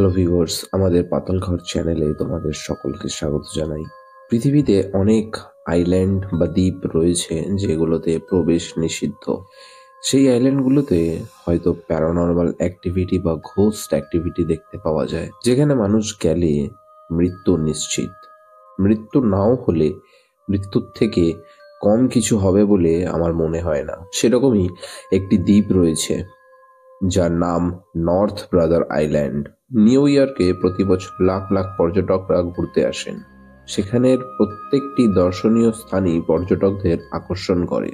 Hello viewers, আমাদের পাতালঘর চ্যানেলে তোমাদের সকলকে স্বাগত জানাই। পৃথিবীতে অনেক আইল্যান্ড বা দ্বীপ রয়েছে যেগুলোতে প্রবেশ নিষিদ্ধ। সেই আইল্যান্ডগুলোতে হয়তো প্যারানর্মাল অ্যাক্টিভিটি বা ঘোস্ট অ্যাক্টিভিটি দেখতে পাওয়া যায়, যেখানে মানুষ গেলে মৃত্যু নিশ্চিত। মৃত্যু নাও হলে মৃত্যুর থেকে কম কিছু হবে বলে আমার মনে হয় না। সেরকমই একটি দ্বীপ রয়েছে যার নাম নর্থ ব্রাদার আইল্যান্ড। নিউ ইয়র্কে প্রতি বছর লাখ লাখ পর্যটকরা ঘুরতে আসেন। সেখানের প্রত্যেকটি দর্শনীয় স্থানই পর্যটকদের আকর্ষণ করে।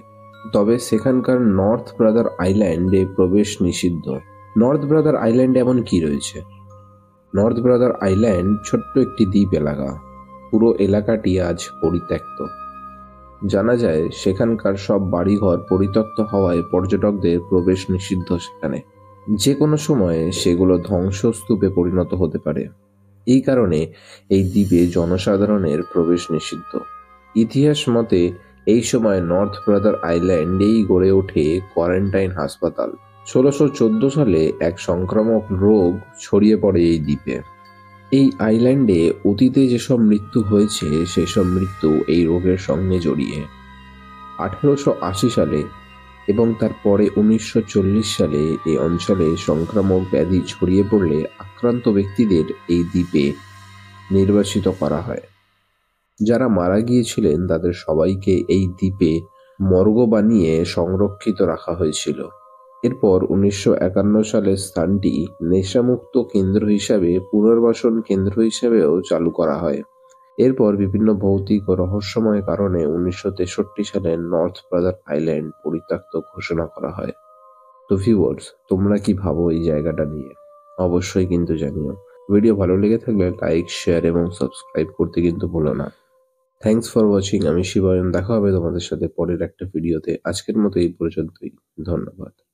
তবে সেখানকার নর্থ ব্রাদার আইল্যান্ডে প্রবেশ নিষিদ্ধ। নর্থ ব্রাদার আইল্যান্ডে এমন কি রয়েছে? নর্থ ব্রাদার আইল্যান্ড ছোট্ট একটি দ্বীপ এলাকা। পুরো এলাকাটি আজ পরিত্যক্ত। জানা যায় সেখানকার সব বাড়িঘর পরিত্যক্ত হওয়ায় পর্যটকদের প্রবেশ নিষিদ্ধ সেখানে। যে কোনো সময়ে সেগুলো ধ্বংসস্তূপে পরিণত হতে পারে। এই কারণে এই দ্বীপে জনসাধারণের প্রবেশ নিষিদ্ধ। ইতিহাস মতে এই সময় নর্থ ব্রাদার আইল্যান্ডেই গড়ে ওঠে কোয়ারেন্টাইন হাসপাতাল। 1614 সালে এক সংক্রামক রোগ ছড়িয়ে পড়ে এই দ্বীপে। এই আইল্যান্ডে অতীতে যেসব মৃত্যু হয়েছে সেসব মৃত্যু এই রোগের সঙ্গে জড়িয়ে। 1880 সালে এবং তারপরে 1940 সালে এই অঞ্চলে সংক্রামক ব্যাধি ছড়িয়ে পড়লে আক্রান্ত ব্যক্তিদের এই দ্বীপে নির্বাসিত করা হয়। যারা মারা গিয়েছিলেন তাদের সবাইকে এই দ্বীপে মর্গ বানিয়ে সংরক্ষিত রাখা হয়েছিল। এরপর 1951 সালে স্থানটি নেশামুক্ত কেন্দ্র হিসাবে পুনর্বাসন কেন্দ্র হিসাবেও চালু করা হয়। এরপর বিভিন্ন ভৌতিক ও রহস্যময় কারণে 1963 সালে নর্থ ব্রাদার আইল্যান্ড পরিত্যক্ত ঘোষণা করা হয়। তো ভিউয়ার্স, তোমরা কি ভাবো এই জায়গাটা নিয়ে? অবশ্যই কিন্তু জানিও। ভিডিও ভালো লেগে থাকলে লাইক, শেয়ার এবং সাবস্ক্রাইব করতে কিন্তু ভুলো না। Thanks for watching. আমি শিবায়ন। দেখা হবে তোমাদের সাথে পরের একটা ভিডিওতে। আজকের মতো এই পর্যন্তই। ধন্যবাদ।